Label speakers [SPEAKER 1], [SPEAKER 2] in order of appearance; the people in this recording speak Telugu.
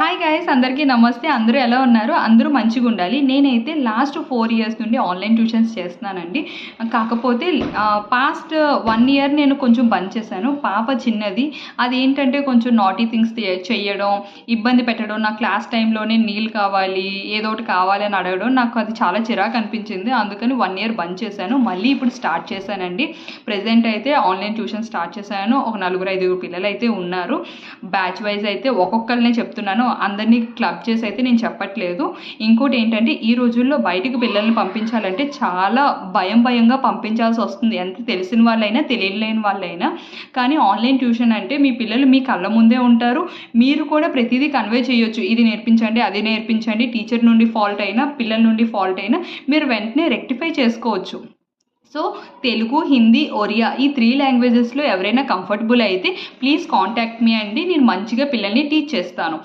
[SPEAKER 1] హాయ్ గైస్, అందరికీ నమస్తే. అందరూ ఎలా ఉన్నారు? అందరూ మంచిగా ఉండాలి. నేనైతే లాస్ట్ 4 ఇయర్స్ నుండి ఆన్లైన్ ట్యూషన్స్ చేస్తున్నానండి. కాకపోతే పాస్ట్ 1 ఇయర్ నేను కొంచెం బంద్ చేశాను. పాప చిన్నది. అదేంటంటే కొంచెం నాటీ థింగ్స్ చెయ్యడం, ఇబ్బంది పెట్టడం, నా క్లాస్ టైంలోనే నీళ్ళు కావాలి, ఏదో ఒకటి కావాలి అని అడగడం నాకు అది చాలా చిరాకు అనిపించింది. అందుకని 1 ఇయర్ బంద్ చేశాను. మళ్ళీ ఇప్పుడు స్టార్ట్ చేశానండి. ప్రెజెంట్ అయితే ఆన్లైన్ ట్యూషన్ స్టార్ట్ చేశాను. ఒక 4-5 పిల్లలు అయితే ఉన్నారు. బ్యాచ్ వైజ్ అయితే ఒక్కొక్కరినే చెప్తున్నాను. అందరినీ క్లబ్ చేసి అయితే నేను చెప్పట్లేదు. ఇంకోటి ఏంటంటే ఈ రోజుల్లో బయటికి పిల్లల్ని పంపించాలంటే చాలా భయంగా పంపించాల్సి వస్తుంది. ఎంత తెలిసిన వాళ్ళైనా తెలియలేని వాళ్ళైనా. కానీ ఆన్లైన్ ట్యూషన్ అంటే మీ పిల్లలు మీ కళ్ళ ముందే ఉంటారు. మీరు కూడా ప్రతిదీ కన్వే చేయొచ్చు. ఇది నేర్పించండి, అది నేర్పించండి. టీచర్ నుండి ఫాల్ట్ అయినా, పిల్లల నుండి ఫాల్ట్ అయినా మీరు వెంటనే రెక్టిఫై చేసుకోవచ్చు. సో తెలుగు, హిందీ, ఒరియా ఈ 3 లాంగ్వేజెస్లో ఎవరైనా కంఫర్టబుల్ అయితే ప్లీజ్ కాంటాక్ట్ మీ అండి. నేను మంచిగా పిల్లల్ని టీచ్ చేస్తాను.